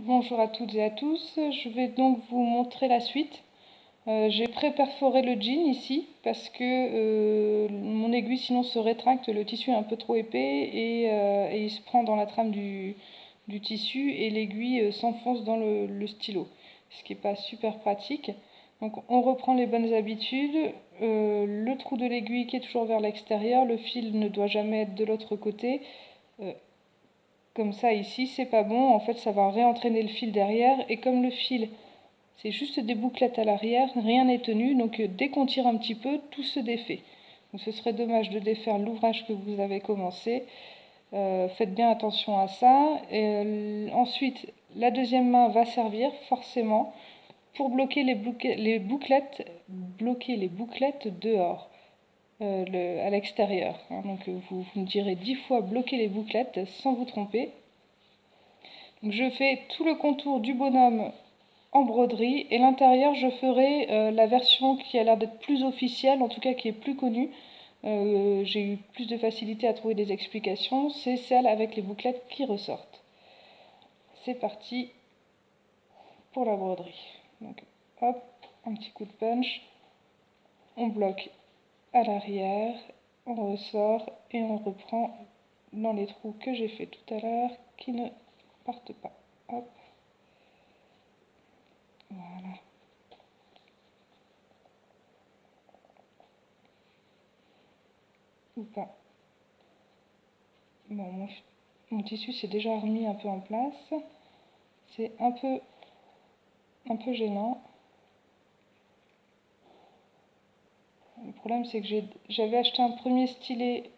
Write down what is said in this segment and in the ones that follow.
Bonjour à toutes et à tous, je vais donc vous montrer la suite. J'ai pré-perforé le jean ici parce que mon aiguille sinon se rétracte, le tissu est un peu trop épais et il se prend dans la trame du tissu et l'aiguille s'enfonce dans le stylo, ce qui n'est pas super pratique. Donc on reprend les bonnes habitudes, le trou de l'aiguille qui est toujours vers l'extérieur, le fil ne doit jamais être de l'autre côté. Comme ça ici c'est pas bon, en fait ça va réentraîner le fil derrière et comme le fil c'est juste des bouclettes à l'arrière, rien n'est tenu, donc dès qu'on tire un petit peu, tout se défait. Donc ce serait dommage de défaire l'ouvrage que vous avez commencé. Faites bien attention à ça. Ensuite, la deuxième main va servir forcément pour bloquer les bouclettes dehors. À l'extérieur. Donc vous me direz 10 fois bloquer les bouclettes sans vous tromper. Donc je fais tout le contour du bonhomme en broderie et l'intérieur je ferai la version qui a l'air d'être plus officielle, en tout cas qui est plus connue. J'ai eu plus de facilité à trouver des explications, c'est celle avec les bouclettes qui ressortent. C'est parti pour la broderie. Donc hop, un petit coup de punch, on bloque à l'arrière, on ressort et on reprend dans les trous que j'ai fait tout à l'heure qui ne partent pas. Hop, voilà. Ou pas. Bon, mon tissu s'est déjà remis un peu en place. C'est un peu gênant. Le problème, c'est que j'avais acheté un premier stylet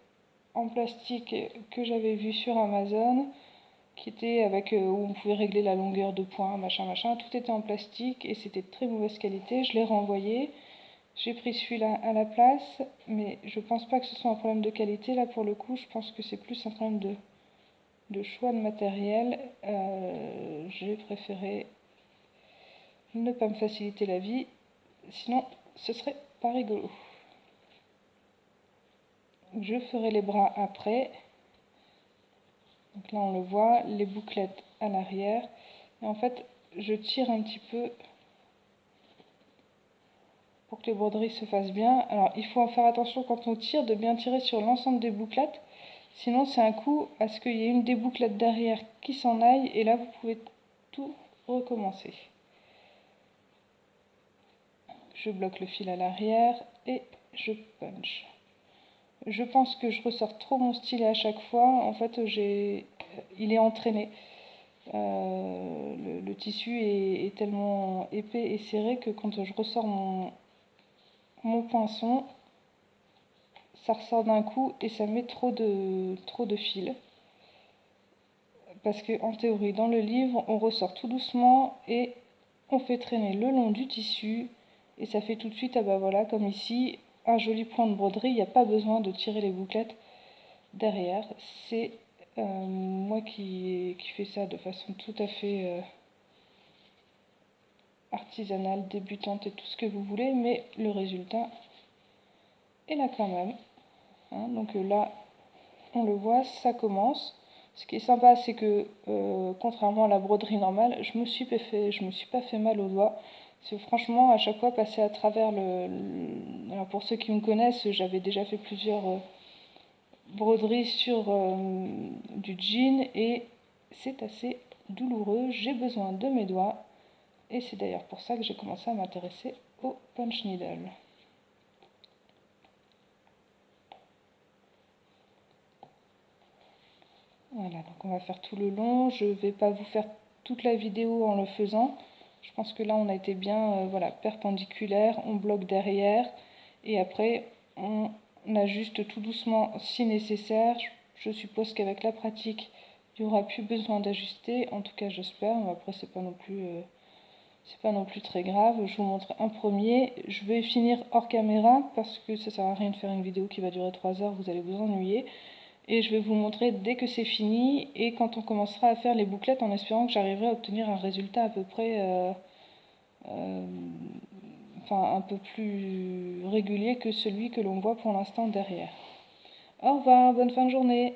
en plastique que j'avais vu sur Amazon, qui était avec où on pouvait régler la longueur de pointe, machin, machin. Tout était en plastique et c'était de très mauvaise qualité. Je l'ai renvoyé. J'ai pris celui-là à la place, mais je pense pas que ce soit un problème de qualité. Là, pour le coup, je pense que c'est plus un problème de choix de matériel. J'ai préféré ne pas me faciliter la vie, sinon ce serait pas rigolo. Je ferai les bras après. Donc là on le voit, les bouclettes à l'arrière. Et en fait, je tire un petit peu pour que les broderies se fassent bien. Alors il faut en faire attention quand on tire, de bien tirer sur l'ensemble des bouclettes. Sinon c'est un coup à ce qu'il y ait une des bouclettes derrière qui s'en aille. Et là vous pouvez tout recommencer. Je bloque le fil à l'arrière et je punch. Je pense que je ressors trop mon stylet à chaque fois. En fait, il est entraîné. Le tissu est tellement épais et serré que quand je ressors mon poinçon, ça ressort d'un coup et ça met trop de fil. Parce que en théorie, dans le livre, on ressort tout doucement et on fait traîner le long du tissu et ça fait tout de suite, ah bah voilà, comme ici, un joli point de broderie. Il n'y a pas besoin de tirer les bouclettes derrière. C'est moi qui fais ça de façon tout à fait artisanale, débutante et tout ce que vous voulez, mais le résultat est là quand même. Donc là, on le voit, ça commence. Ce qui est sympa, c'est que contrairement à la broderie normale, je me suis pas fait mal aux doigts. Parce que franchement, à chaque fois, passer à travers alors pour ceux qui me connaissent, j'avais déjà fait plusieurs broderies sur du jean et c'est assez douloureux. J'ai besoin de mes doigts et c'est d'ailleurs pour ça que j'ai commencé à m'intéresser au punch needle. Voilà, donc on va faire tout le long. Je ne vais pas vous faire toute la vidéo en le faisant. Je pense que là on a été bien voilà, perpendiculaire, on bloque derrière et après on ajuste tout doucement si nécessaire. Je suppose qu'avec la pratique il n'y aura plus besoin d'ajuster, en tout cas j'espère. Après c'est pas non plus très grave. Je vous montre un premier. Je vais finir hors caméra parce que ça sert à rien de faire une vidéo qui va durer 3 heures, vous allez vous ennuyer. Et je vais vous montrer dès que c'est fini et quand on commencera à faire les bouclettes en espérant que j'arriverai à obtenir un résultat à peu près un peu plus régulier que celui que l'on voit pour l'instant derrière. Au revoir, bonne fin de journée.